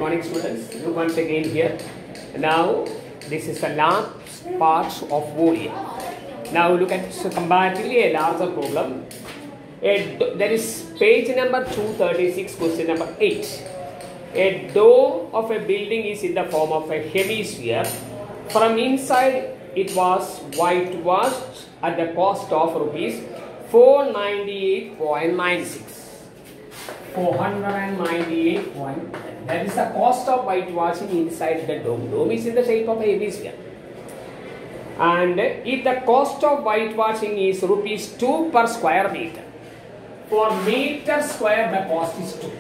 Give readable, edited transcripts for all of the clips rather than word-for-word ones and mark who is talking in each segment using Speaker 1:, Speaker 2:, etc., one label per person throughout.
Speaker 1: Good morning, students. Look once again here. Now, this is the last part of volume. Now, look at comparatively a larger problem. There is page number 236, question number 8. A dome of a building is in the form of a hemisphere. From inside, it was whitewashed at the cost of rupees 498.96. 498. That is the cost of whitewashing inside the dome. Dome is in the shape of a hemisphere. And if the cost of whitewashing is rupees 2 per square meter, for meter square the cost is 2.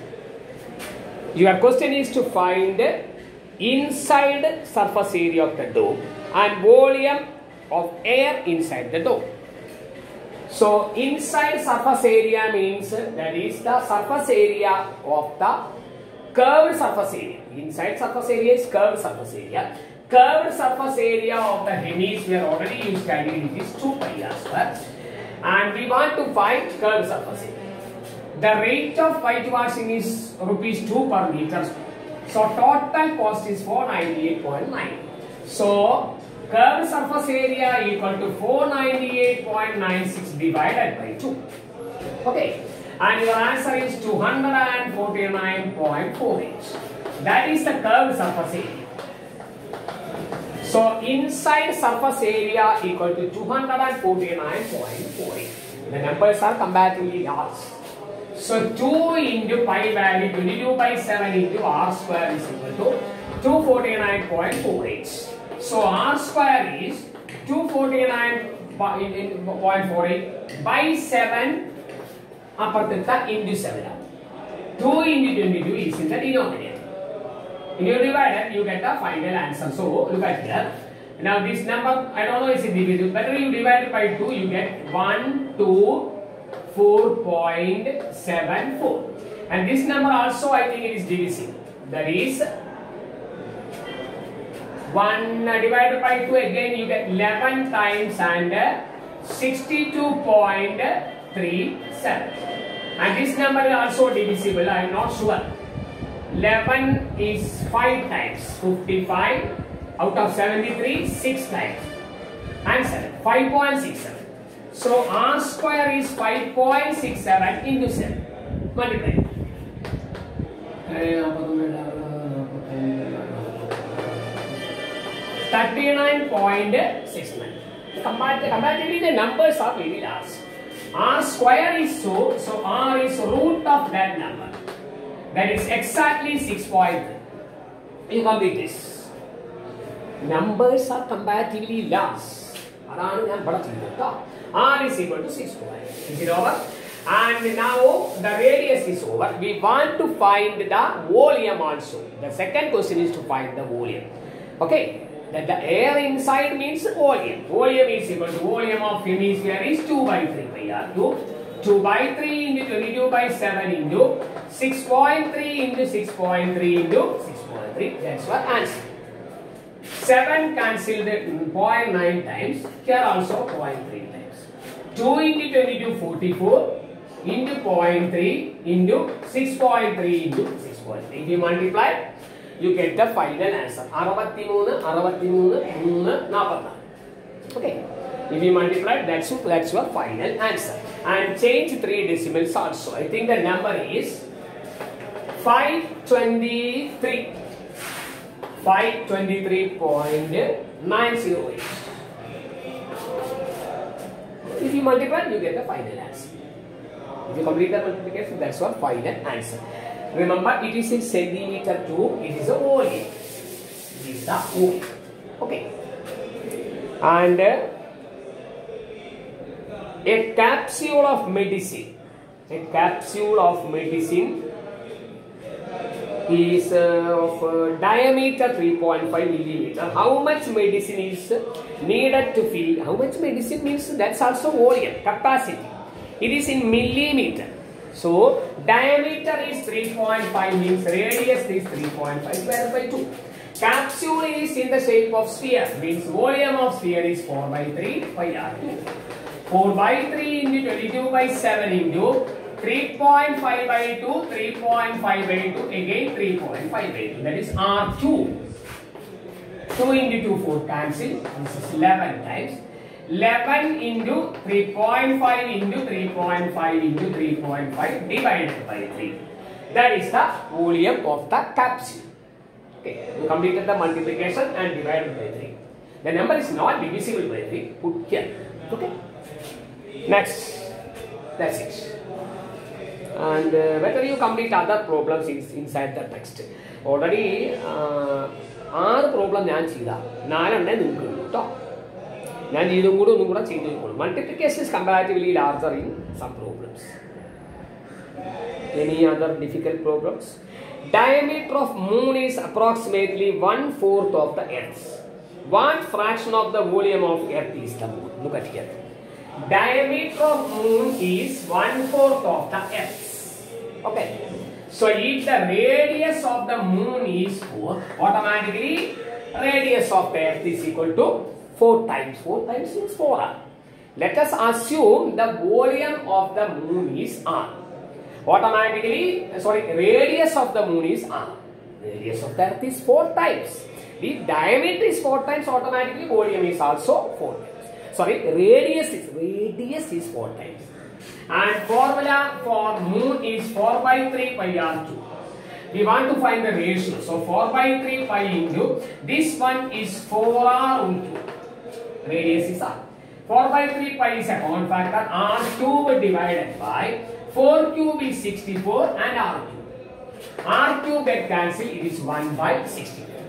Speaker 1: Your question is to find inside surface area of the dome and volume of air inside the dome. So inside surface area means that is the surface area of the curved surface area. Inside surface area is curved surface area. Curved surface area of the hemisphere already you studied, it is 2 pi r square. And we want to find curved surface area. The rate of whitewashing is rupees 2 per meter square. So total cost is 498.9. So curved surface area equal to 498.96 divided by 2. Okay. And your answer is 249.48. That is the curved surface area. So inside surface area equal to 249.48. The numbers are comparatively large. So 2 into pi value 22 by 7 into r square is equal to 249.48. So r square is 249.48 by 7 into 7. 2 into 22 is in the denominator. When you divide it, you get the final answer. So look at here. Now this number, I don't know is it divisible. Better you divide it by 2, you get 124.74. And this number also I think it is divisible. That is 1 divided by 2, again you get 11 times and 62.37. And this number is also divisible, I am not sure. 11 is 5 times, 55 out of 73, 6 times. Answer 5.67. So r square is 5.67 into 7. Multiply. 39.69. Comparatively, the numbers are very large. R square is so R is root of that number. That is exactly 6.3. You complete this. Numbers are comparatively large. R is equal to 6.3. Is it over? And now the radius is over. We want to find the volume also. The second question is to find the volume. Okay. That the air inside means volume. Volume is equal to volume of hemisphere is 2 by 3 pi r cube. 2 by 3 into 22 by 7 into 6.3 into 6.3 into 6.3. That's what answer. 7 cancelled 0.9 times. Here also 0.3 times. 2 into 22, 44 into 0.3 into 6.3 into 6.3. If you multiply, you get the final answer. 63, 44. Okay. If you multiply, that's your final answer. And change 3 decimals also. I think the number is 523. 523.908. If you multiply, you get the final answer. If you complete the multiplication, that's your final answer. Remember, it is in centimeter cube. It is a volume. It is the volume. Okay. And a capsule of medicine. A capsule of medicine is of diameter 3.5 millimeter. How much medicine is needed to fill? How much medicine means that's also volume, capacity. It is in millimeter. So diameter is 3.5 means radius is 3.5 divided by 2. Capsule is in the shape of sphere means volume of sphere is 4 by 3 pi r cube. 4 by 3 into 22 by 7 into 3.5 by 2, 3.5 by 2, again 3.5 by 2. That is R2. 2 into 2, 4 cancel. This is 11 times. 11 into 3.5 into 3.5 into 3.5 divided by 3. That is the volume of the capsule. Okay, you completed the multiplication and divided by 3. The number is not divisible by 3. Put here. Okay. Next. That's it. And whether you complete other problems inside the text. Already 6 problem I have done. Multiplication is comparatively larger in some problems. Any other difficult problems? Diameter of moon is approximately 1/4 of the Earth. What fraction of the volume of Earth is the moon? Look at here. Diameter of moon is 1/4 of the Earth. Okay. So if the radius of the moon is 4, automatically radius of the Earth is equal to 4 times. 4 times is 4R. Let us assume the volume of the moon is R. Automatically, radius of the moon is R. Radius of the Earth is 4 times. The diameter is 4 times, automatically volume is also 4 times. Radius is 4 times. And formula for moon is 4 by 3 pi R2. We want to find the ratio. So 4 by 3 pi into this one is 4R into radius is R. 4 by 3 pi is a common factor. R2 divided by 4 cube is 64 and R cube. R cube get cancelled, it is 1 by 64.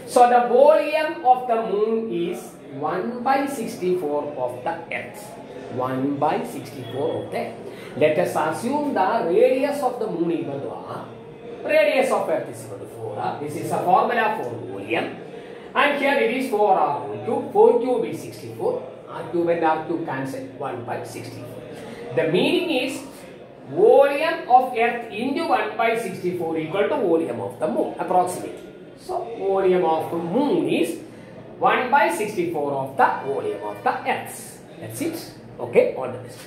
Speaker 1: So the volume of the moon is 1 by 64 of the Earth. 1 by 64 of the Earth. Let us assume the radius of the moon equal to R. Radius of Earth is equal to 4R. This is a formula for volume. And here it is 4R into 4 cube is 64. R cube and R cube cancel, 1 by 64. The meaning is volume of Earth into 1 by 64 equal to volume of the moon approximately. So volume of the moon is 1 by 64 of the volume of the Earth. That's it. Okay, all the best.